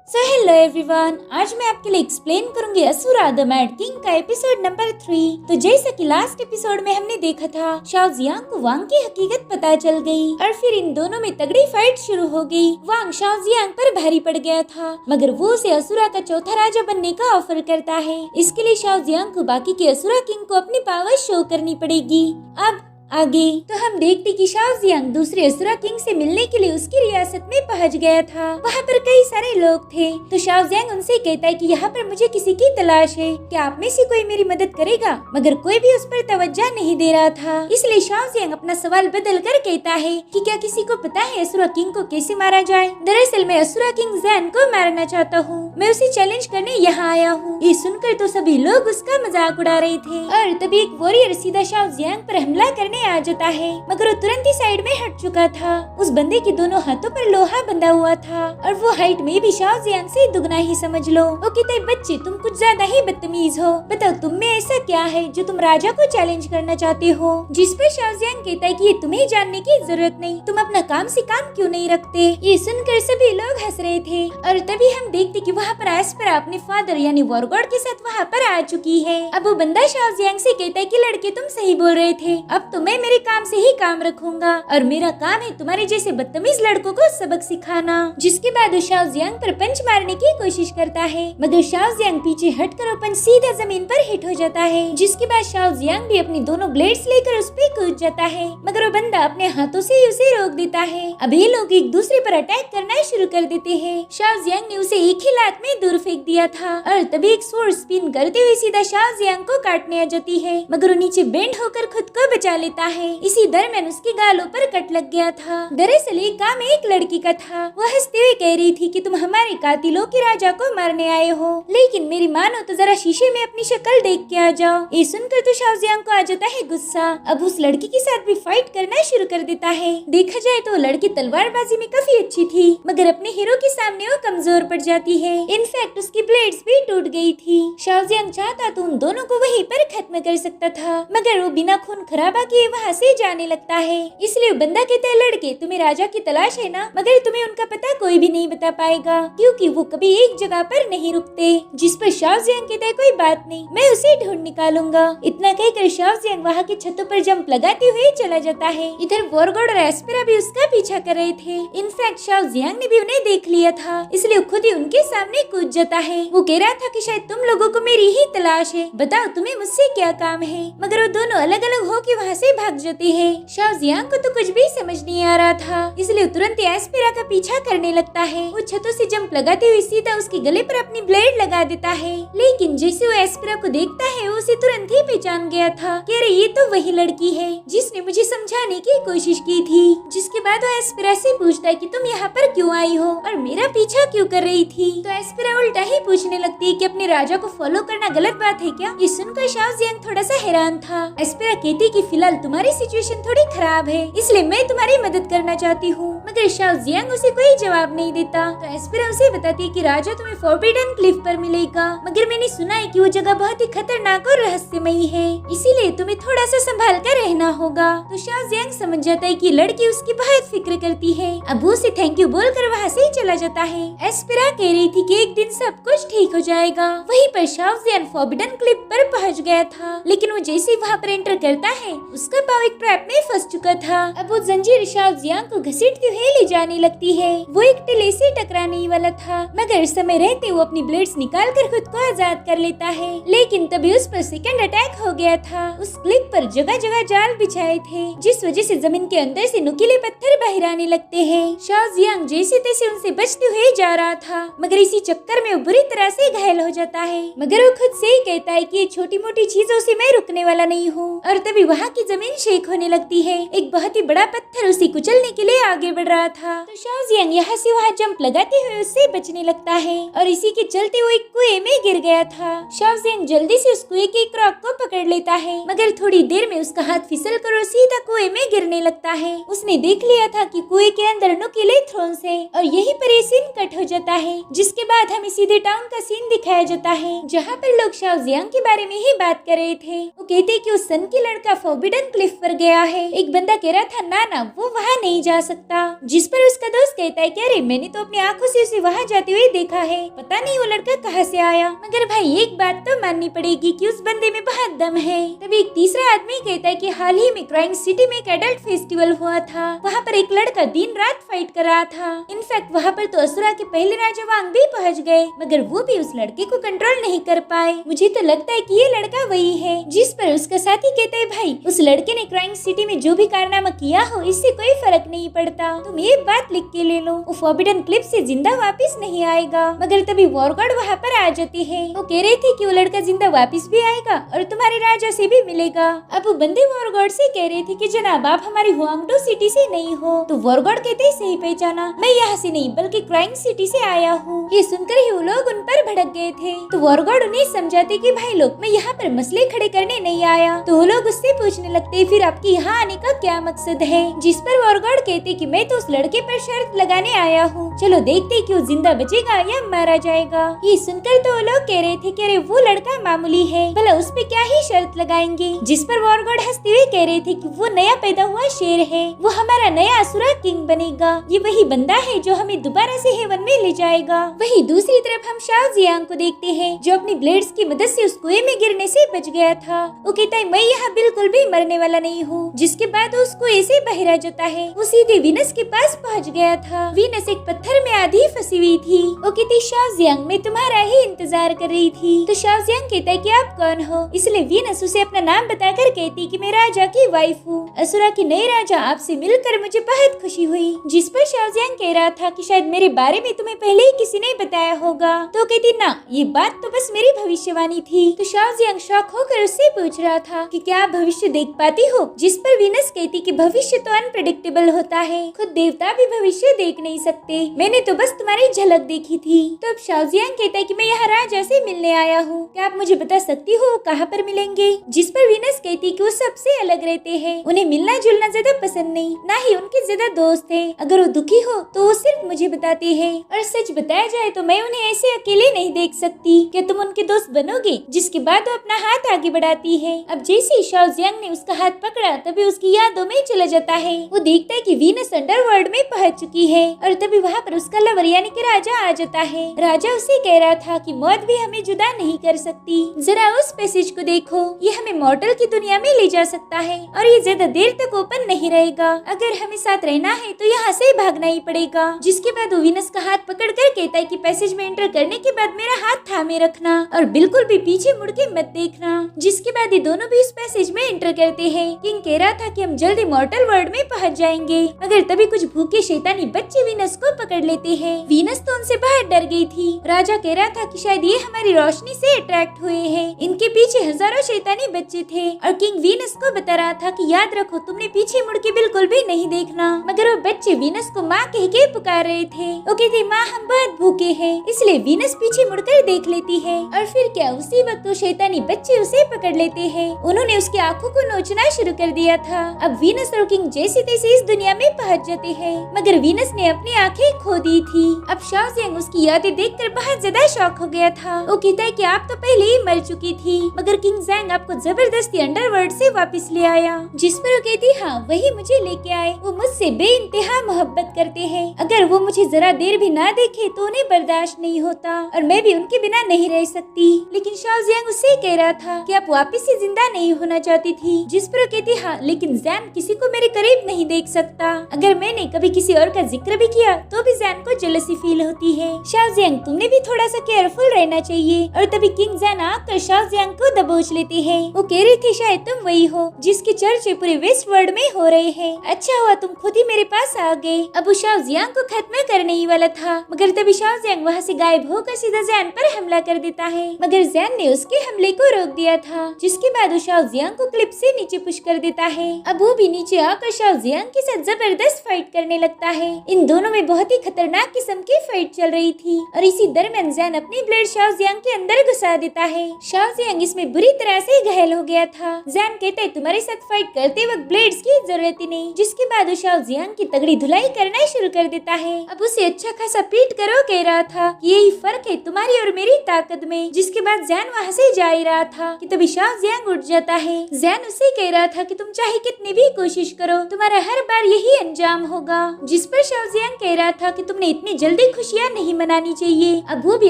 Hello everyone, आज मैं आपके लिए एक्सप्लेन करूंगी असुरा द मैड किंग का एपिसोड नंबर 3। तो जैसा कि लास्ट एपिसोड में हमने देखा था, शाओ जियांग को वांग की हकीकत पता चल गई और फिर इन दोनों में तगड़ी फाइट शुरू हो गई। वांग शाओ जियांग पर भारी पड़ गया था, मगर वो उसे असुरा का चौथा राजा बनने का ऑफर करता है। इसके लिए शाओ जियांग को बाकी के असुरा किंग को अपनी पावर शो करनी पड़ेगी। अब आगे तो हम देखते कि शाओ जियांग दूसरे असुरा किंग से मिलने के लिए उसकी रियासत में पहुंच गया था। वहां पर कई सारे लोग थे, तो शाओ जियांग उनसे कहता है कि यहाँ पर मुझे किसी की तलाश है, क्या आप में से कोई मेरी मदद करेगा? मगर कोई भी उस पर तवज्जो नहीं दे रहा था। इसलिए शाओ जियांग अपना सवाल बदल कर कहता है कि क्या किसी को पता है असुरा किंग को कैसे मारा जाए? दरअसल मैं असुरा किंग ज़ैन को मारना चाहता हूँ, मैं उसे चैलेंज करने यहाँ आया हूँ। ये सुनकर तो सभी लोग उसका मजाक उड़ा रहे थे और तभी एक वॉरियर सीधा शाओ जियांग पर हमला करने आ जाता है, मगर वो तुरंत ही साइड में हट चुका था। उस बंदे के दोनों हाथों पर लोहा बंधा हुआ था और वो हाइट में भी शाओ जियांग से दुगना ही समझ लो। वो कहता है, बच्चे तुम कुछ ज्यादा ही बदतमीज हो, बताओ तुम में ऐसा क्या है जो तुम राजा को चैलेंज करना चाहते हो? जिस पर शाओ जियांग कहता है कि ये तुम्हें जानने की जरूरत नहीं, तुम अपना काम से काम क्यों नहीं रखते? ये सुनकर सभी लोग हंस रहे थे और तभी हम देखते कि वहाँ पर एस्पेरा अपने फादर यानी वॉरगॉड के साथ वहाँ पर आ चुकी है। अब वो बंदा शाओ जियांग से कहता है कि लड़के तुम सही बोल रहे थे, अब तो मैं मेरे काम से ही काम रखूंगा और मेरा काम है तुम्हारे जैसे बदतमीज लड़कों को सबक सिखाना। जिसके बाद वो शाओ जियांग पर पंच मारने की कोशिश करता है, मगर शाओ जियांग पीछे हटकर वो पंच सीधा जमीन पर हिट हो जाता है। जिसके बाद शाओ जियांग भी अपनी दोनों ब्लेड्स लेकर उस पे कूद जाता है, मगर वो बंदा अपने हाथों से ही उसे रोक देता है। अब ये लोग एक दूसरे पर अटैक करना शुरू कर देते हैं। शाओ जियांग ने उसे एक ही लात में दूर फेंक दिया था और तभी एक स्वॉर्ड स्पिन करते हुए सीधा शाओ जियांग को काटने आ जाती है, मगर वो नीचे बेंड होकर खुद को बचा लेता है। इसी दरमियान उसके गालों पर कट लग गया था। दरअसल ये काम एक लड़की का था। वह हंसते हुए कह रही थी कि तुम हमारे कातिलों के राजा को मारने आए हो, लेकिन मेरी मानो तो जरा शीशे में अपनी शक्ल देख के आ जाओ। ये सुनकर तो शाओ जियांग को आ जाता है गुस्सा। अब उस लड़की के साथ भी फाइट करना शुरू कर देता है। देखा जाए तो लड़की तलवारबाजी में काफी अच्छी थी, मगर अपने हीरो के सामने वो कमजोर पड़ जाती है। इनफैक्ट उसकी ब्लेड्स भी टूट गई थी। शाओ जियांग चाहता तो उन दोनों को वहीं पर खत्म कर सकता था, मगर वो बिना खून खराबा किए वहाँ से जाने लगता है। इसलिए बंदा कहता है, लड़के तुम्हें राजा की तलाश है ना, मगर तुम्हें उनका पता कोई भी नहीं बता पाएगा, क्योंकि वो कभी एक जगह पर नहीं रुकते। जिस पर शाओ जियांग कहता है, कोई बात नहीं, मैं उसे ढूंढ निकालूंगा। इतना कहकर शाओ जियांग वहाँ की छतों पर जंप लगाते हुए चला जाता है। इधर वॉरगॉड और एस्पेरा भी उसका पीछा कर रहे थे। इनफैक्ट शाओ जियांग ने भी उन्हें देख लिया था, इसलिए खुद ही उनके सामने कूद जाता है। वो कह रहा था कि शायद तुम लोगों को मेरी ही तलाश है, बताओ तुम्हें मुझसे क्या काम है? मगर वो दोनों अलग अलग होकर वहाँ से भाग जाते हैं। शाओ जियांग को तो कुछ भी समझ नहीं आ रहा था, इसलिए तुरंत एस्पेरा का पीछा करने लगता है। वो छतों से जंप लगाते हुए सीधा उसके गले पर अपनी ब्लेड लगा देता है, लेकिन जैसे वो एस्पेरा को देखता है वो उसे तुरंत ही पहचान गया था कि अरे ये तो वही लड़की है जिसने मुझे समझाने की कोशिश की थी। जिसके बाद वो एस्पेरा से पूछता है कि तुम यहाँ पर क्यों आई हो और मेरा पीछा क्यों कर रही थी? तो एस्पेरा उल्टा ही पूछने लगती है कि अपने राजा को फॉलो करना गलत बात है क्या? ये सुनकर शाओ जियांग थोड़ा सा हैरान था। एस्पेरा कहती कि फिलहाल तुम्हारी सिचुएशन थोड़ी खराब है, इसलिए मैं तुम्हारी मदद करना चाहती हूँ, मगर शाओ जियांग उसे कोई जवाब नहीं देता। तो एस्पेरा उसे बताती है कि राजा तुम्हें फॉरबिडन क्लिफ पर मिलेगा, मगर मैंने सुना है कि वो जगह बहुत ही खतरनाक और रहस्यमयी है, इसीलिए तुम्हें थोड़ा सा संभाल कर रहना होगा। तो शाओ जियांग समझ जाता है कि लड़की उसकी बहुत फिक्र करती है। अब वो उसे थैंक यू बोलकर वहाँ से चला जाता है। एस्पेरा कह रही थी कि एक दिन सब कुछ ठीक हो जाएगा। वहीं पर शाओ जियांग फॉरबिडन क्लिफ पर पहुँच गया था, लेकिन वो जैसे ही वहाँ पर एंटर करता है उसका पाँव एक ट्रैप में फंस चुका था। अब वो जंजीर शाओ जियांग को घसीटते हुए ले जाने लगती है। वो एक टिले से टकराने ही वाला था, मगर समय रहते वो अपनी ब्लेड्स निकाल कर खुद को आजाद कर लेता है, लेकिन तभी उस पर सेकंड अटैक हो गया था। उस क्लिप पर जगह जगह जाल बिछाए थे, जिस वजह से जमीन के अंदर से नुकीले पत्थर बाहर आने लगते हैं। शाओ जियांग जैसे तैसे उनसे बचते हुए जा रहा था, मगर इसी चक्कर में वो बुरी तरह से घायल हो जाता है। मगर वो खुद से ही कहता है कि छोटी मोटी चीजों से मैं रुकने वाला नहीं हूँ। और तभी वहाँ की जमीन शेक होने लगती है। एक बहुत ही बड़ा पत्थर उसे कुचलने के लिए आगे बढ़ रहा था। तो शाओ जियांग यहाँ से वहाँ जंप लगाते हुए उससे बचने लगता है और इसी के चलते वो एक कुएं में गिर गया था। शाओ जियांग जल्दी से उस कुएं के एक रॉक को पकड़ लेता है, मगर थोड़ी देर में उसका हाथ फिसल कर सीधा कुएं में गिरने लगता है। उसने देख लिया था कि कुएं के अंदर नुकीले थ्रोन्स हैं और यहीं पर ये सीन कट हो जाता है। जिसके बाद हमें सीधे टाउन का सीन दिखाया जाता है, जहाँ पर लोग शाओ जियांग के बारे में ही बात कर रहे थे। वो कहते कि उस सन की लड़का फॉरबिडन क्लिफ पर गया है। एक बंदा कह रहा था ना वो वहाँ नहीं जा सकता। जिस पर उसका दोस्त कहता है कि अरे मैंने तो अपनी आंखों से उसे वहाँ जाते हुए देखा है, पता नहीं वो लड़का कहाँ से आया। मगर भाई एक बात तो माननी पड़ेगी कि उस बंदे में बहुत दम है। तभी एक तीसरा आदमी कहता है कि हाल ही में क्राइम सिटी में एक एडल्ट फेस्टिवल हुआ था, वहाँ पर एक लड़का दिन रात फाइट कर रहा था। इनफैक्ट वहाँ पर तो असुरा के पहले राजा वांग भी पहुँच गए, मगर वो भी उस लड़के को कंट्रोल नहीं कर पाए। मुझे तो लगता है कि ये लड़का वही है। जिस पर उसका साथी कहता है भाई उस लड़के ने क्राइम सिटी में जो भी कारनामा किया हो इससे कोई फर्क नहीं पड़ता, तुम ये बात लिख के ले लो, वो फॉरबिडन क्लिफ से जिंदा वापस नहीं आएगा। मगर तभी वॉरगॉड वहाँ पर आ जाती है। वो कह रहे थे कि वो लड़का जिंदा वापस भी आएगा और तुम्हारे राजा से भी मिलेगा। अब वो बंदे वॉरगॉड से कह रहे थे कि जनाब आप हमारी हुआंगडो सिटी से नहीं हो। तो वॉरगॉड कहते ही सही पहचाना, मैं यहाँ से नहीं बल्कि क्राइम सिटी से आया हूँ। ये सुनकर ही वो लोग उन पर भड़क गए थे। तो वॉरगॉड उन्हें समझाते कि भाई लोग मैं यहाँ पर मसले खड़े करने नहीं आया। तो वो लोग उससे पूछने लगते फिर आपके यहाँ आने का क्या मकसद है। जिस पर वॉरगॉड कहते कि मैं तो उस लड़के पर शर्त लगाने आया हूँ, चलो देखते कि वो जिंदा बचेगा या मारा जाएगा। ये सुनकर तो वो लोग कह रहे थे कि अरे वो लड़का मामूली है, भला उस पे क्या ही शर्त लगाएंगे। जिस पर वॉरगॉड हंसते हुए कह रहे थे कि वो नया पैदा हुआ शेर है, वो हमारा नया असुरा किंग बनेगा। ये वही बंदा है जो हमें दोबारा से हेवन में ले जाएगा। वही दूसरी तरफ हम शाओ जियांग को देखते हैं जो अपनी ब्लेड्स की मदद से उस कुएं में गिरने से बच गया था। वो कहता है मैं यहाँ बिल्कुल भी मरने वाला नहीं हूँ। जिसके बाद उस कुएं से बाहर आ जाता है। वो सीधे वीनस के पास पहुँच गया था। वीनस एक पत्थर में आधी फंसी हुई थी। वो कहती शाओ जियांग मैं तुम्हारा ही इंतजार कर रही थी। तो शाओ जियांग कहता है कि आप कौन हो। इसलिए वीनस उसे अपना नाम बताकर कहती कि मैं राजा की वाइफ हूँ, असुरा के नए राजा, आपसे मिलकर मुझे बहुत खुशी हुई। जिस पर शाओ जियांग कह रहा था कि शायद मेरे बारे में तुम्हें पहले ही किसी ने बताया होगा। तो कहती ना ये बात तो बस मेरी भविष्यवाणी थी। तो शाओ जियांग शॉक होकर उससे पूछ रहा था कि क्या आप भविष्य देख पाती हो। जिस पर वीनस कहती कि भविष्य तो अनप्रेडिक्टेबल होता है, खुद देवता भी भविष्य देख नहीं सकते, मैंने तो बस तुम्हारी झलक देखी थी। तो अब शाओ जियांग कहता है कि मैं यहाँ राजा से मिलने आया हूँ, क्या आप मुझे बता सकती हो कहाँ पर मिलेंगे। जिस पर वीनस कहती कि वो सबसे अलग रहते हैं, उन्हें मिलना जुलना ज्यादा पसंद नहीं, ना ही उनके ज्यादा दोस्त है। अगर वो दुखी हो तो वो सिर्फ मुझे बताते हैं, और सच बताया जाए तो मैं उन्हें ऐसे अकेले नहीं देख सकती। क्या तुम उनके दोस्त बनोगे। जिसके बाद वो अपना हाथ आगे बढ़ाती है। अब जैसे ही शाओ जियांग ने उसका हाथ पकड़ा तभी उसकी यादों में चला जाता है। वो देखता है कि वीनस अंडरवर्ल्ड में पहुंच चुकी है और तभी वहाँ पर उसका लवर यानी कि राजा आ जाता है। राजा उसे कह रहा था कि मौत भी हमें जुदा नहीं कर सकती, जरा उस पैसेज को देखो, ये हमें मॉर्टल की दुनिया में ले जा सकता है और ये ज्यादा देर तक ओपन नहीं रहेगा। अगर हमें साथ रहना है तो यहाँ से भागना ही पड़ेगा। जिसके बाद वो वीनस का हाथ पकड़कर कहता है कि पैसेज में एंटर करने के बाद मेरा हाथ थामे रखना और बिल्कुल भी पीछे मुड़ के मत देखना। जिसके बाद ये दोनों भी इस पैसेज में एंटर करते हैं। किंग कह रहा था कि हम जल्दी मॉर्टल वर्ल्ड में पहुंच जाएंगे, मगर तभी कुछ भूखे शैतानी बच्चे वीनस को पकड़ लेते हैं। वीनस तो उनसे बाहर डर गई थी। राजा कह रहा था कि शायद ये हमारी रोशनी से अट्रैक्ट हुए हैं, इनके पीछे हजारों शैतानी बच्चे थे। और किंग वीनस को बता रहा था कि याद रखो तुमने पीछे मुड़ के बिल्कुल भी नहीं देखना। मगर वो बच्चे वीनस को माँ कह के पुकार रहे थे। वो कहती माँ हम बहुत भूखे हैं, इसलिए वीनस पीछे मुड़कर देख लेती है और फिर क्या उसी वक्त वो शैतानी बच्चे उसे पकड़ लेते हैं। उन्होंने उसकी आंखों को नोचना शुरू कर दिया था। अब वीनस और किंग जैसे तैसे इस दुनिया में पहुंच जाते हैं, मगर वीनस ने अपनी आंखें खो दी थी। अब शाओ जियांग उसकी यादें देखकर बहुत ज्यादा शॉक हो गया था। वो कहता है कि आप तो पहले ही मर चुकी थी, मगर किंग जैंग आपको जबरदस्ती अंडरवर्ल्ड से वापस ले आया। जिस पर वो कहती हाँ वही मुझे लेके आए, वो मुझसे बेइंतहा मोहब्बत करते हैं, अगर वो मुझे जरा देर भी ना देखे तो उन्हें बर्दाश्त नहीं होता और मैं भी उनके बिना नहीं रह सकती। लेकिन शाओ जियांग उससे कह रहा था कि आप वापस से जिंदा नहीं होना चाहती थी। जिस पर वो कहती हाँ लेकिन जैन किसी को मेरे करीब नहीं देख सकता, अगर मैंने कभी किसी और का जिक्र भी किया तो भी जैन को जेलसी फील होती है। शाओ जियांग तुमने भी थोड़ा सा केयरफुल रहना चाहिए। और तभी किंग जैन आकर शाओ जियांग को दबोच लेते हैं। वो कह रही थी शायद तुम वही हो जिसके चर्चे पूरे वेस्ट वर्ल्ड में हो रहे हैं, अच्छा हुआ तुम खुद ही मेरे पास आ गए। अब वो शाओ जियांग को खत्म करने ही वाला था, मगर तभी शाओ जियांग वहाँ से गायब होकर सीधा जैन पर हमला कर देता है, मगर जैन ने उसके हमले को रोक दिया था। जिसके बाद वो शाओ जियांग को क्लिप से नीचे पुश कर देता है। अब वो भी नीचे आकर शाओ जियांग के साथ जबरदस्त फाइट करने लगता है। इन दोनों में बहुत ही खतरनाक किस्म की फाइट चल रही थी और इसी दरमियान जैन अपनी ब्लेड शाओ जियांग के अंदर घुसा देता है। शाओ जियांग इसमें बुरी तरह से घायल हो गया था। जैन कहता है तुम्हारे साथ फाइट करते वक्त ब्लेड्स की जरूरत ही नहीं। जिसके बाद वो शाओ जियांग की तगड़ी धुलाई करना शुरू कर देता है। अब उसे अच्छा खासा पीट करो कह रहा था कि यही फर्क है तुम्हारी और मेरी ताकत में। जिसके बाद जैन वहाँ से जा ही रहा था कि तभी शाओ जियांग उठ जाता है। जैन उसे कह रहा था कि तुम चाहे कितनी भी कोशिश करो तुम्हारा हर बार यही अंजाम होगा। जिस पर शाओजियांग कह रहा था कि तुमने इतनी जल्दी खुशियाँ नहीं मनानी चाहिए। अब वो भी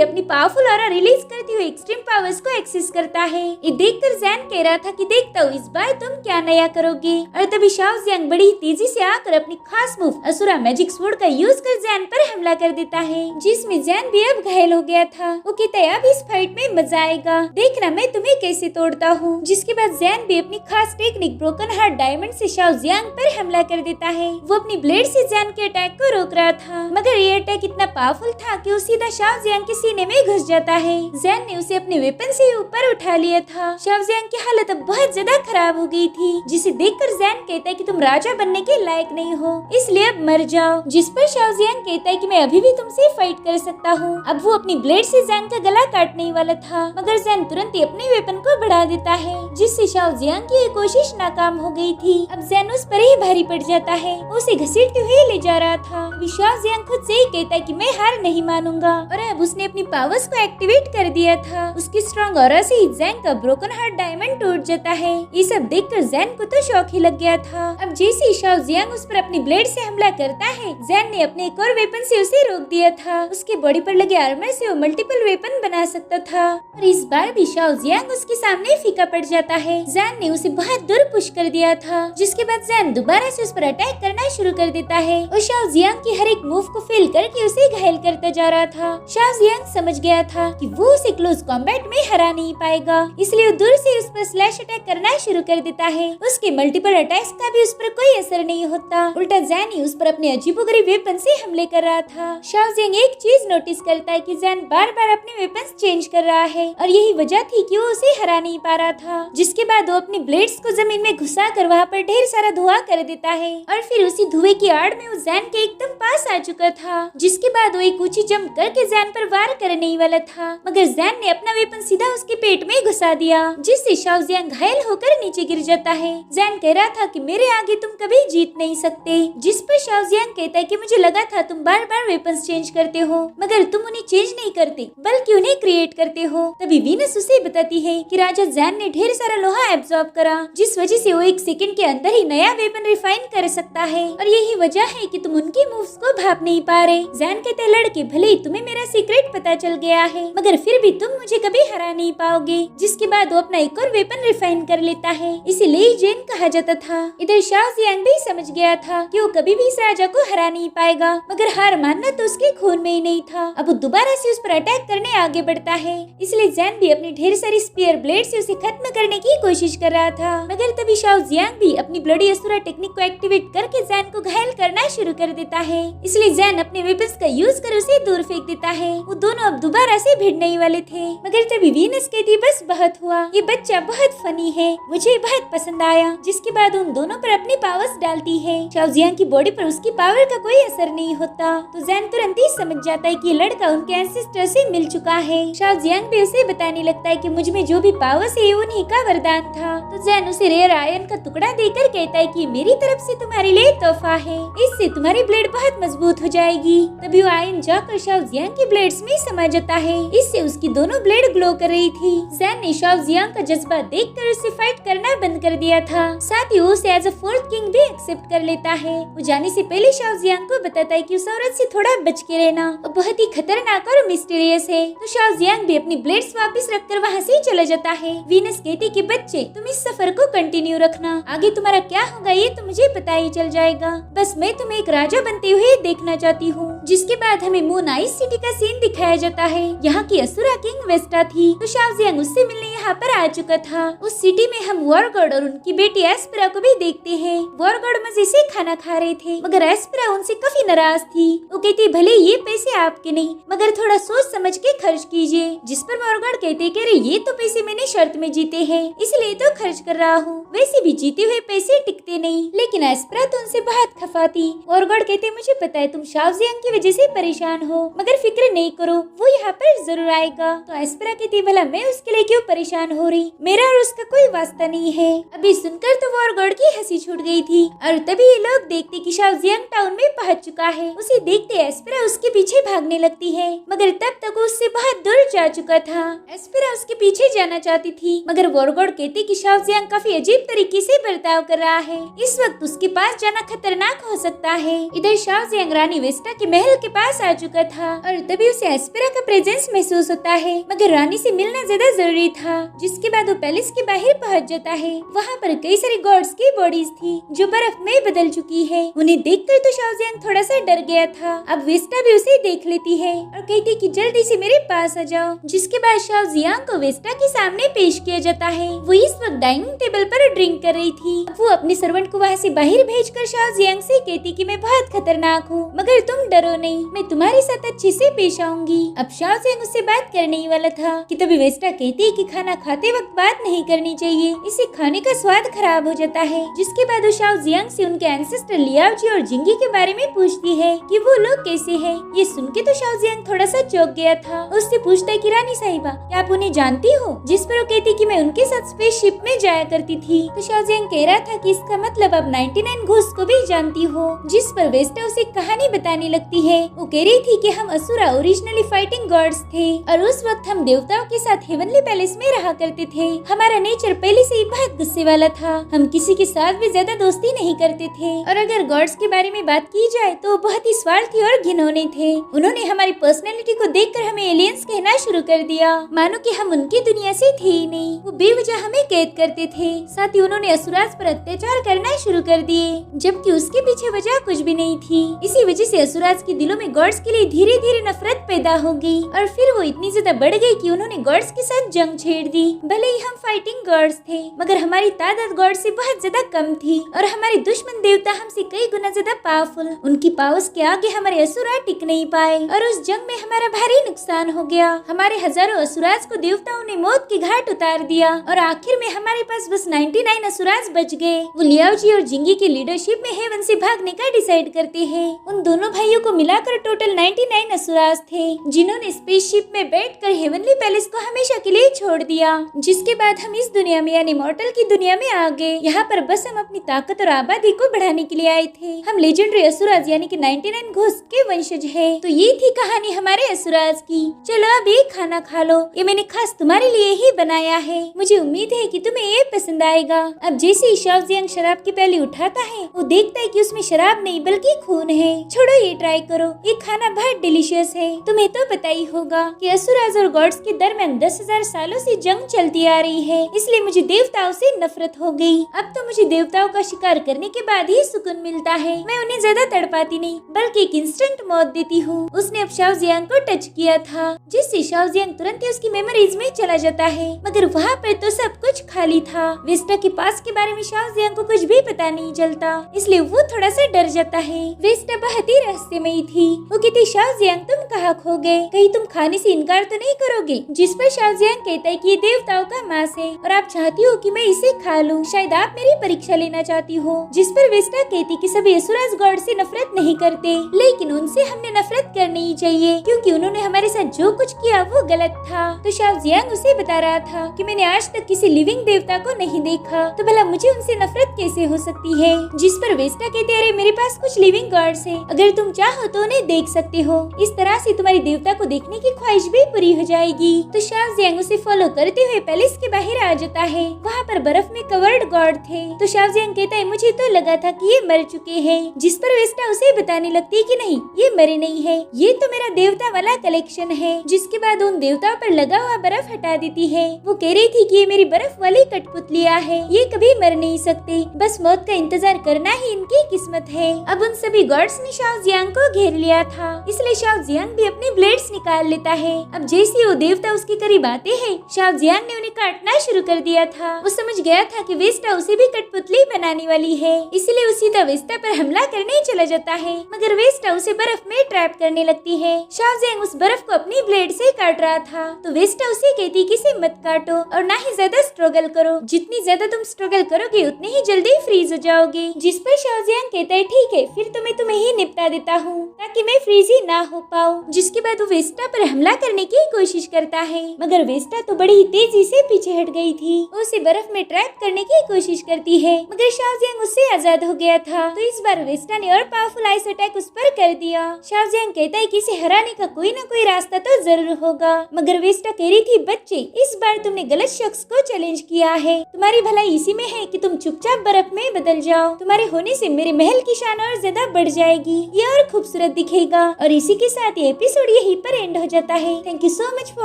अपनी पावरफुल ऑरा रिलीज करते हुए एक्सट्रीम पावर्स को एक्सेस करता है। ये देखकर जैन कह रहा था कि देखता हूँ इस बार तुम क्या नया करोगे। और तभी शाओजियांग बड़ी तेजी से आकर अपनी खास मूव असुरा मैजिक स्वॉर्ड का यूज कर जैन पर हमला कर देता है, जिसमें जैन भी अब घायल हो गया था। वो कहता है अब इस फाइट में मजा आएगा, देखना मैं तुम्हें कैसे तोड़ता हूँ। जिसके बाद जैन भी अपनी खास टेक्निक ब्रोकन हार्ट डायमंड से शाओजियांग पर हमला कर देता है। वो अपनी ब्लेड से जैन के अटैक को रोक रहा था, मगर ये अटैक इतना पावरफुल था कि वो सीधा शाओजियांग के सीने में घुस जाता है। जैन ने उसे अपने वेपन से ऊपर उठा लिया था। शाओजियांग की हालत अब बहुत ज्यादा खराब हो गई थी, जिसे देखकर जैन कहता है कि तुम राजा बनने के लायक नहीं हो, इसलिए अब मर जाओ। जिस पर शाओजियांग कहता है कि मैं अभी भी तुमसे फाइट कर सकता हूँ। अब वो अपनी ब्लेड से जैन का गला काटने वाला था, मगर जैन तुरंत ही अपने वेपन को बढ़ा देता है, जिससे शाओजियांग की ये कोशिश नाकाम हो गई थी। अब जैन उस पर ही भारी पड़ जाता है, उसे घसीटते हुए ले जा रहा था। शाओजियांग खुद से ही कहता है कि मैं हार नहीं मानूंगा, और अब उसने अपनी पावर्स को एक्टिवेट कर दिया था। उसकी स्ट्रॉन्ग ऑरा से ही जैन का ब्रोकन हार्ट डायमंड टूट जाता है। ये सब देखकर जैन को तो शौक ही लग गया था। अब जैसे ही शाओजियांग उस पर अपनी ब्लेड से हमला करता है, जैन ने अपने एक और वेपन से उसे रोक दिया था। उसके बॉडी पर लगे आर्मर से वो मल्टीपल वेपन बना सकता था, और इस बार भी शाओजियांग उसके सामने फीका पड़ जाता है। जैन ने उसे बहुत दूर पुश कर दिया था, जिसके बाद जैन दोबारा से उस पर अटैक करना शुरू कर देता है और शाओजियांग की हर एक मूव को फेल करके उसे घायल करता जा रहा था। शाओजियांग समझ गया था कि वो उसे क्लोज कॉम्बैट में हरा नहीं पाएगा, इसलिए वो दूर से उस पर स्लैश अटैक करना शुरू कर देता है। उसके मल्टीपल अटैक्स का भी उस पर कोई असर नहीं होता, उल्टा जैन ही उस पर अपने अजीबोगरीब वेपन से हमले कर रहा था। शाओजियांग एक चीज नोटिस करता है कि जैन बार बार अपने वेपन्स चेंज कर रहा है, और यही वजह थी कि वो उसे हरा नहीं पा रहा था। जिसके बाद वो अपनी ब्लेड्स को जमीन में घुसा कर वहाँ पर ढेर सारा धुआं कर देता है, और फिर उसी धुएं की आड़ में वो जैन के एकदम पास आ चुका था। जिसके बाद वो एक ऊंची जंप करके जैन पर वार करने ही वाला था, मगर जैन ने अपना वेपन सीधा उसके पेट में घुसा दिया, जिससे शाओजियांग घायल होकर नीचे गिर जाता है। जैन कह रहा था कि मेरे आगे तुम कभी जीत नहीं सकते। जिस पर शाओजियांग कहता है कि मुझे लगा था तुम बार बार वेपन्स चेंज करते हो, मगर तुम उन्हें चेंज नहीं करते बल्कि उन्हें क्रिएट करते हो। तभी वीनस उसे बताती है कि राजा जैन ने ढेर सारा लोहा एब्जॉर्ब करा, जिस वजह से वो एक सेकंड के अंदर ही नया वेपन रिफाइन कर सकता है, और यही वजह है कि तुम उनकी मूव्स को भाप नहीं पा रहे। जैन कहते लड़के भले ही तुम्हें मेरा सीक्रेट पता चल गया है, मगर फिर भी तुम मुझे कभी हरा नहीं पाओगे। जिसके बाद वो अपना एक और वेपन रिफाइन कर लेता है, इसीलिए जेन कहा जाता था। इधर शाओजियांग भी समझ गया था कि वो कभी भी इस राजा को हरा नहीं पाएगा, मगर हार मानना तो उसके खून में ही नहीं था। अब वो दोबारा से उस पर अटैक करने आगे बढ़ता है, इसलिए जैन भी अपनी ढेर सारी स्पीयर ब्लेड से उसे खत्म करने की कोशिश कर रहा था, मगर तभी शाओजियांग भी अपनी ब्लडी असुरा टेक्निक को एक्टिवेट करके जैन को घायल करना शुरू कर देता है। इसलिए जैन अपने वेपन्स का यूज कर उसे दूर फेंक देता है। वो दोनों अब दोबारा से भिड़ने ही वाले थे, मगर तभी वीनस कहती बस बहुत हुआ, ये बच्चा बहुत फनी है, मुझे बहुत पसंद आया। जिसके बाद उन दोनों पर अपनी पावर्स डालती है। शाओजियांग की बॉडी पर उसकी पावर का कोई असर नहीं होता, तो जैन तुरंत ही समझ जाता है कि ये लड़का उनके एंसेस्टर से मिल चुका है। शाओजियांग भी उसे बताने लगता है कि मुझ में जो भी पावर्स है उन्हीं का वरदान था। तो जैन उसे रेयर आयरन का टुकड़ा देकर कहता है कि मेरी तरफ से तुम्हारे लिए तोहफा है, इससे तुम्हारी ब्लेड बहुत मजबूत हो जाएगी। तभी वो आयरन जाकर शाओजियांग की ब्लेड्स में समा जाता है, इससे उसकी दोनों ब्लेड ग्लो कर रही थी। जैन ने शाओजियांग का जज्बा देखकर उससे फाइट करना बंद कर दिया था, साथ ही उसे एज अ फोर्थ किंग भी एक्सेप्ट कर लेता है। वो जाने से पहले शाओजियांग को बताता है कि उस औरत से थोड़ा बच के रहना, वो बहुत ही खतरनाक और मिस्टीरियस है। तो शाओजियांग भी अपनी ब्लेड्स वापस रखकर वहाँ से चला जाता है। वीनस कहती कि बच्चे तुम इस सफर को कंटिन्यू रखना, आगे तुम्हारा क्या होगा ये तो मुझे पता ही चल जाएगा, बस मैं तुम्हें एक राजा बनते हुए देखना चाहती हूँ। जिसके बाद हमें मून आइस सिटी का सीन दिखाया जाता है। यहाँ की असुरा किंग वेस्टा थी, तो शाओजियांग उससे मिलने यहाँ पर आ चुका था। उस सिटी में हम वॉरगॉड और उनकी बेटी एस्पेरा को भी देखते हैं। वॉरगॉड मजे से खाना खा रहे थे, मगर एस्पेरा उनसे काफी नाराज थी। वो कहती भले ये पैसे आपके नहीं, मगर थोड़ा सोच समझ के खर्च कीजिए। जिस पर वॉरगॉड कहते कि अरे ये तो पैसे मैंने शर्त में जीते हैं, इसलिए तो खर्च कर रहा हूँ, वैसे भी जीते हुए पैसे टिकते नहीं। लेकिन एस्पेरा तो उनसे बहुत खफा थी। वॉरगॉड कहते मुझे पता है तुम शाओजियांग की वजह से परेशान हो, मगर फिक्र नहीं करो, वो यहाँ पर जरूर आएगा। तो एस्पेरा कहती भला मैं उसके लिए क्यों परेशान परेशान हो रही, मेरा और उसका कोई वास्ता नहीं है। अभी सुनकर तो वॉरगॉड की हंसी छूट गई थी और तभी ये लोग देखते कि शाओजियांग टाउन में पहुंच चुका है। उसे देखते एस्पेरा उसके पीछे भागने लगती है, मगर तब तक वो उससे बहुत दूर जा चुका था। एस्पेरा उसके पीछे जाना चाहती थी, मगर वॉरगॉड कहते कि शाओजियांग काफी अजीब तरीके से बर्ताव कर रहा है, इस वक्त उसके पास जाना खतरनाक हो सकता है। इधर शाओजियांग रानी वेस्टा के महल के पास आ चुका था और तभी उसे एस्पेरा का प्रेजेंस महसूस होता है, मगर रानी से मिलना ज्यादा जरूरी था। जिसके बाद वो पैलेस के बाहर पहुंच जाता है। वहाँ पर कई सारी गॉड्स की बॉडीज थी जो बर्फ में बदल चुकी है। उन्हें देखकर तो शाओजियांग थोड़ा सा डर गया था। अब वेस्टा भी उसे देख लेती है और कहती कि जल्दी से मेरे पास आ जाओ। जिसके बाद शाओजियांग को वेस्टा के सामने पेश किया जाता है। वो इस वक्त डाइनिंग टेबल पर ड्रिंक कर रही थी। वो अपने सर्वेंट को वहाँ से बाहर भेजकर शाओजियांग से कहती कि मैं बहुत खतरनाक हूँ, मगर तुम डरो नहीं, मैं तुम्हारे साथ अच्छे से पेश आऊंगी। अब शाओजियांग उससे बात करने ही वाला था कि तभी वेस्टा कहती कि खाना खाते वक्त बात नहीं करनी चाहिए, इससे खाने का स्वाद खराब हो जाता है। जिसके बाद वो शाओजियांग से उनके एंसेस्टर लियाओजी और जिंगी के बारे में पूछती है कि वो लोग कैसे हैं। ये सुन के तो शाओजियांग थोड़ा सा चौंक गया था। उससे पूछता है कि रानी साहिबा, क्या आप उन्हें जानती हो? जिस पर वो कहती कि मैं उनके साथ स्पेसशिप में जाया करती थी। तो शाओजियांग कह रहा था कि इसका मतलब आप 99 घूस को भी जानती हो। जिस पर वेस्टा उसे कहानी बताने लगती है। वो कह रही थी कि हम असुरा ओरिजिनली फाइटिंग गॉड्स थे और उस वक्त हम देवताओं के साथ हेवनली पैलेस में रहा करते थे। हमारा नेचर पहले से ही बहुत गुस्से वाला था, हम किसी के साथ भी ज्यादा दोस्ती नहीं करते थे और अगर गॉड्स के बारे में बात की जाए तो बहुत ही स्वार्थी और घिनौने थे। उन्होंने हमारी पर्सनैलिटी को देखकर हमें एलियंस कहना शुरू कर दिया, मानो कि हम उनकी दुनिया से थे ही नहीं। वो बेवजह हमें कैद करते थे, साथ ही उन्होंने असुराज पर अत्याचार करना शुरू कर दिए, जबकि उसके पीछे वजह कुछ भी नहीं थी। इसी वजह से असुराज के दिलों में गॉड्स के लिए धीरे धीरे नफरत पैदा हो गई और फिर वो इतनी ज्यादा बढ़ गई कि उन्होंने गॉड्स के साथ जंग छेड़ दी। भले ही हम फाइटिंग गॉड्स थे, मगर हमारी तादाद गॉड से बहुत ज्यादा कम थी और हमारे दुश्मन देवता हमसे कई गुना ज्यादा पावरफुल। उनकी पावर्स के आगे हमारे असुरा टिक नहीं पाए और उस जंग में हमारा भारी नुकसान हो गया। हमारे हजारों असुराज को देवताओं ने मौत की घाट उतार दिया और आखिर में हमारे पास बस 99 असुराज बच गए। वो लियाओजी और जिंगी की लीडरशिप में हेवन से भागने का डिसाइड करते हैं। उन दोनों भाइयों को मिलाकर टोटल 99 असुराज थे, जिन्होंने स्पेसशिप में बैठकर हेवनली पैलेस को हमेशा के लिए छोड़ दिया। जिसके बाद हम इस दुनिया में यानी मॉर्टल की दुनिया में आ गए। यहाँ पर बस हम अपनी ताकत और आबादी को बढ़ाने के लिए आए थे। हम लेजेंडरी असुराज यानी कि 99 घोस्ट के वंशज हैं। तो ये थी कहानी हमारे असुराज की। चलो अब ये खाना खा लो, ये मैंने खास तुम्हारे लिए ही बनाया है। मुझे उम्मीद है कि तुम्हें ये पसंद आएगा। अब जैसे ही शाओजियांग शराब की प्याली उठाता है, वो देखता है कि उसमें शराब नहीं बल्कि खून है। छोड़ो, ये ट्राई करो, ये खाना बहुत डिलीशियस है। तुम्हें तो पता ही होगा कि असुराज और गॉड्स के दरमियान 10,000 सालों से जंग चलती आ रही है, इसलिए मुझे देवताओं से नफरत हो गई। अब तो मुझे देवताओं का शिकार करने के बाद ही सुकून मिलता है। मैं उन्हें ज्यादा तड़पाती नहीं बल्कि एक इंस्टेंट मौत देती हूँ। उसने अब शाओजियांग को टच किया था, जिससे शाओजियांग तुरंत ही उसकी मेमोरीज में चला जाता है, मगर वहाँ पर तो सब कुछ खाली था। वेस्टा के पास के बारे में शाओजियांग को कुछ भी पता नहीं चलता, इसलिए वो थोड़ा सा डर जाता है। वेस्टा बहुत ही रहस्यमयी थी। वो कहती, शाओजियांग तुम कहाँ खो गए? कहीं तुम खाने से इनकार तो नहीं करोगे? जिस पर शाओजियांग कहता है कि ये देवताओं का मांस है और आप चाहती हो कि मैं इसे खा लूं, शायद आप मेरी परीक्षा लेना चाहती हो। जिस पर वेस्टा कहती कि सभी असुराज गॉड से नफरत नहीं करते, लेकिन उनसे हमने नफरत करनी ही चाहिए क्योंकि उन्होंने हमारे साथ जो कुछ किया वो गलत था। तो शाओजियांग उसे बता रहा था कि मैंने आज तक किसी लिविंग देवता को नहीं देखा, तो भला मुझे उनसे नफरत कैसे हो सकती है? जिस पर वेस्टा कहते, अरे मेरे पास कुछ लिविंग गॉड्स है, अगर तुम चाहो तो उन्हें देख सकते हो। इस तरह से तुम्हारी देवता को देखने की ख्वाहिश भी पूरी हो जाएगी। तो शाओजियांग उसे फॉलो करते हुए पैलेस के बाहर आ जाता है। वहाँ पर बर्फ में कवर्ड गॉड थे। तो शाओजियांग कहता है, मुझे तो लगा था कि ये मर चुके हैं। जिस पर वेस्टा उसे बताने लगती है कि नहीं, ये मरे नहीं है, ये तो मेरा देवता वाला कलेक्शन है। जिसके बाद उन देवताओं पर लगा हुआ बर्फ हटा देती है। वो कह रही थी कि ये मेरी बर्फ वाली कठपुतलियां है, ये कभी मर नहीं सकते, बस मौत का इंतजार करना ही इनकी किस्मत है। अब उन सभी गॉड्स ने शाओजियांग को घेर लिया था, इसलिए शाओजियांग भी अपने ब्लेड्स निकाल लेता है। अब जैसे वो देवता उसके करीब आते हैं, शाओजियांग ने उन्हें काटना शुरू कर दिया था। वो समझ गया था कि वेस्टा उसे भी कठपुतली बनाने वाली है, इसलिए वो सीधा वेस्टा पर हमला करने चला जाता है, मगर वेस्टा उसे बर्फ में ट्रैप करने लगती है। शाओजियांग उस बर्फ को अपनी ब्लेड से काट रहा था, तो वेस्टा उसे कहती कि इसे मत काटो और ना ही ज्यादा स्ट्रगल करो, जितनी ज्यादा तुम स्ट्रगल करोगे उतनी ही जल्दी फ्रीज हो जाओगे। जिस पर शाओजियांग कहता है, ठीक है, फिर तो मैं तुम्हें ही निपटा देता हूँ ताकि मैं फ्रीज ही ना हो पाऊँ। जिसके बाद वो वेस्टा पर हमला करने की कोशिश करता है, मगर वेस्टा तो बड़ी ही तेजी से पीछे हट गई थी। उसे बर्फ में ट्रैप करने की कोशिश करती है, मगर शाओजियांग उससे आजाद हो गया था। तो इस बार वेस्टा ने और पावरफुल आइस अटैक उस पर कर दिया। शाओजियांग कहता है कि इसे हराने का कोई न कोई रास्ता तो जरूर होगा, मगर वेस्टा कह रही थी, बच्चे इस बार तुमने गलत शख्स को चैलेंज किया है। तुम्हारी भलाई इसी में है कि तुम चुपचाप बर्फ में बदल जाओ। तुम्हारे होने से मेरे महल की शान और ज्यादा बढ़ जाएगी, ये और खूबसूरत दिखेगा। और इसी के साथ ये एपिसोड यहीं पर एंड हो जाता है। Thank you so much for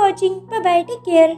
watching. Bye bye, take care.